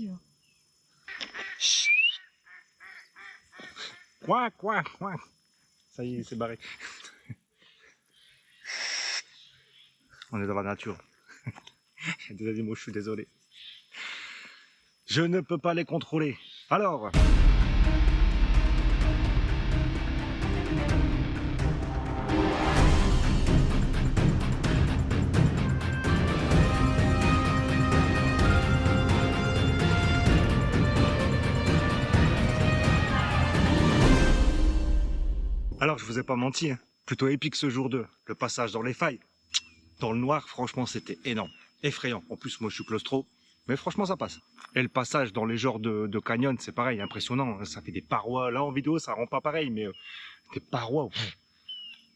menti. Hein. Quoi. Ça y est, c'est barré. On est dans la nature. Il y a des animaux, je suis désolé. Je ne peux pas les contrôler. Alors... Alors, je vous ai pas menti, hein. Plutôt épique ce jour 2. Le passage dans les failles, dans le noir, franchement, c'était énorme. Effrayant. En plus, moi, je suis claustro. Mais franchement, ça passe. Et le passage dans les genres de canyon, c'est pareil, impressionnant. Hein. Ça fait des parois. Là, en vidéo, ça rend pas pareil, mais des parois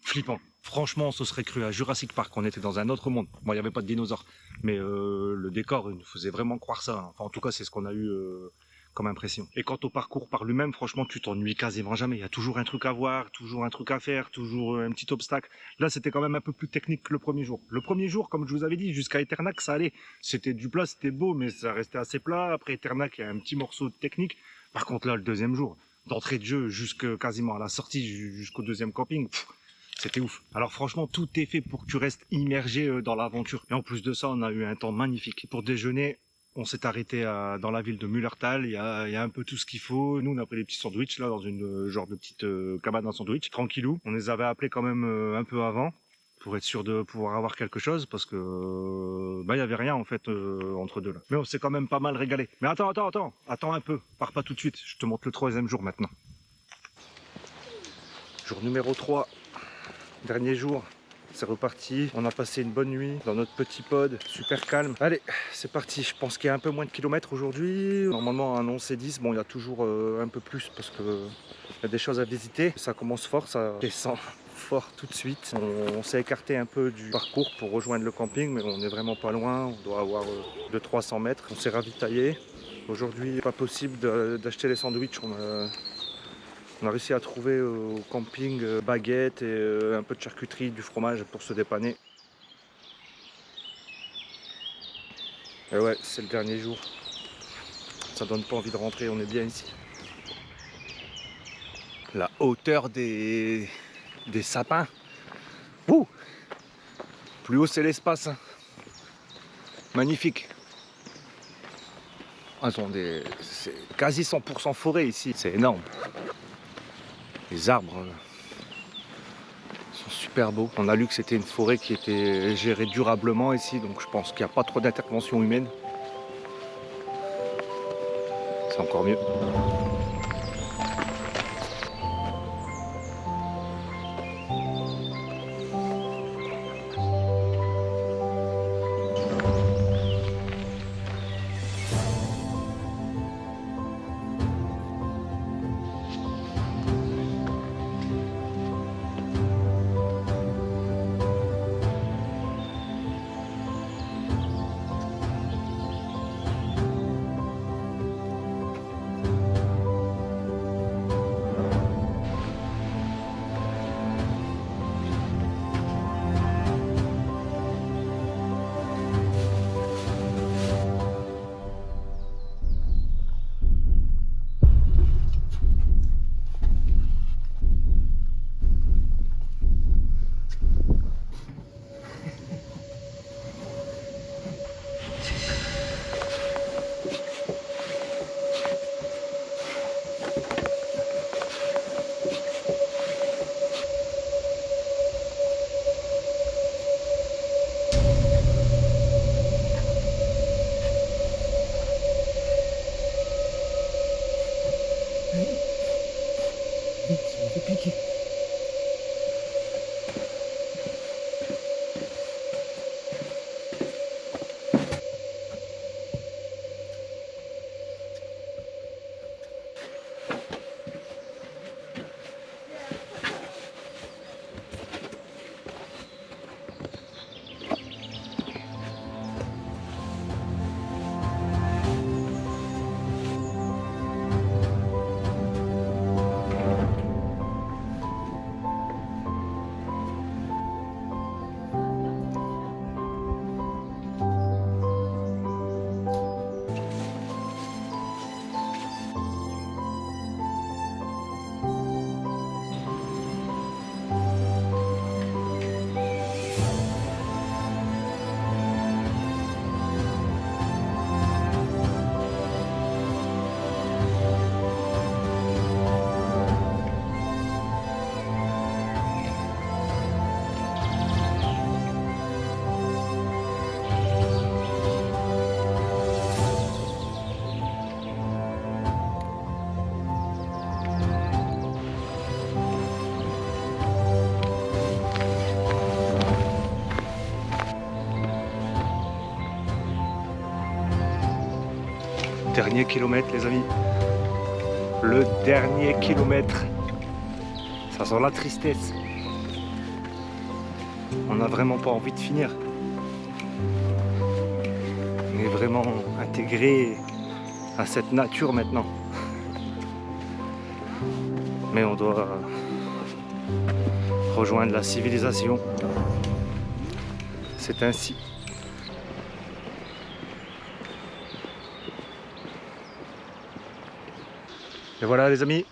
flippant. Franchement, on se serait cru à Jurassic Park. On était dans un autre monde. Bon, il n'y avait pas de dinosaures. Mais le décor, il nous faisait vraiment croire ça. Hein. Enfin, en tout cas, c'est ce qu'on a eu... comme impression. Et quant au parcours par lui-même, franchement, tu t'ennuies quasiment jamais. Il y a toujours un truc à voir, toujours un truc à faire, toujours un petit obstacle. Là, c'était quand même un peu plus technique que le premier jour. Le premier jour, comme je vous avais dit, jusqu'à Eternac, ça allait. C'était du plat, c'était beau, mais ça restait assez plat. Après Eternac, il y a un petit morceau de technique. Par contre, là, le deuxième jour, d'entrée de jeu jusque quasiment à la sortie, jusqu'au deuxième camping, c'était ouf. Alors franchement, tout est fait pour que tu restes immergé dans l'aventure. Et en plus de ça, on a eu un temps magnifique. Pour déjeuner, on s'est arrêté dans la ville de Mullertal, il y a un peu tout ce qu'il faut. Nous, on a pris des petits sandwichs là, dans une genre de petite cabane à sandwich, tranquillou. On les avait appelés quand même un peu avant, pour être sûr de pouvoir avoir quelque chose, parce que il y avait rien en fait entre deux là. Mais on s'est quand même pas mal régalé. Mais attends un peu, pars pas tout de suite, je te montre le troisième jour maintenant. Jour numéro 3, dernier jour. C'est reparti, on a passé une bonne nuit dans notre petit pod, super calme. Allez, c'est parti, je pense qu'il y a un peu moins de kilomètres aujourd'hui. Normalement un 11 et 10, bon il y a toujours un peu plus parce qu'il y a des choses à visiter. Ça commence fort, ça descend fort tout de suite. On s'est écarté un peu du parcours pour rejoindre le camping, mais on n'est vraiment pas loin, on doit avoir 200-300 mètres. On s'est ravitaillé. Aujourd'hui, pas possible d'acheter les sandwichs. On a réussi à trouver au camping baguettes et un peu de charcuterie, du fromage pour se dépanner. Et ouais, c'est le dernier jour. Ça donne pas envie de rentrer, on est bien ici. La hauteur des sapins. Ouh, plus haut c'est l'espace. Hein. Magnifique. C'est quasi 100% forêt ici, c'est énorme. Les arbres sont super beaux. On a lu que c'était une forêt qui était gérée durablement ici, donc je pense qu'il n'y a pas trop d'intervention humaine. C'est encore mieux. Dernier kilomètre, les amis. Le dernier kilomètre. Ça sent la tristesse. On n'a vraiment pas envie de finir. On est vraiment intégré à cette nature maintenant. Mais on doit rejoindre la civilisation. C'est ainsi. Et voilà les amis,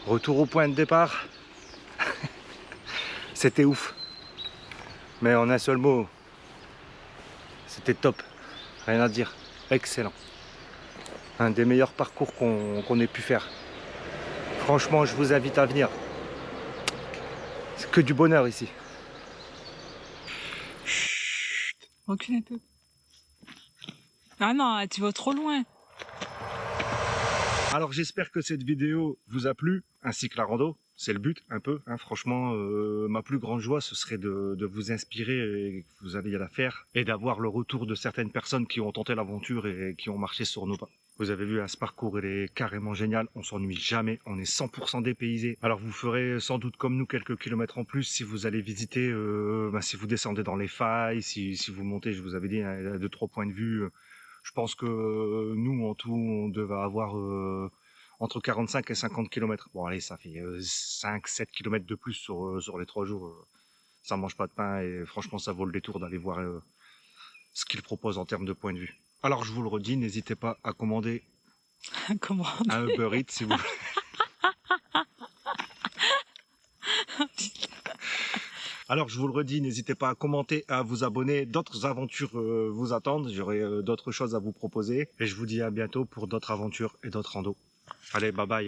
retour au point de départ. C'était ouf. Mais en un seul mot, c'était top. Rien à dire. Excellent. Un des meilleurs parcours qu'on ait pu faire. Franchement, je vous invite à venir. C'est que du bonheur ici. Chut. Recule un peu. Ah non, tu vas trop loin. Alors j'espère que cette vidéo vous a plu, ainsi que la rando. C'est le but un peu, hein. Franchement, ma plus grande joie ce serait de vous inspirer et que vous ayez à la faire et d'avoir le retour de certaines personnes qui ont tenté l'aventure et qui ont marché sur nos pas. Vous avez vu, ce parcours il est carrément génial, on s'ennuie jamais, on est 100% dépaysé. Alors vous ferez sans doute comme nous quelques kilomètres en plus si vous allez visiter, si vous descendez dans les failles, si vous montez, je vous avais dit, hein, 2-3 points de vue. Je pense que nous en tout on devait avoir entre 45 et 50 km. Bon allez, ça fait 5-7 km de plus sur les 3 jours. Ça mange pas de pain et franchement ça vaut le détour d'aller voir ce qu'ils proposent en termes de points de vue. Alors je vous le redis, n'hésitez pas à commander un Uber Eats si vous voulez. Alors je vous le redis, n'hésitez pas à commenter, à vous abonner. D'autres aventures vous attendent, j'aurai d'autres choses à vous proposer. Et je vous dis à bientôt pour d'autres aventures et d'autres randos. Allez, bye bye.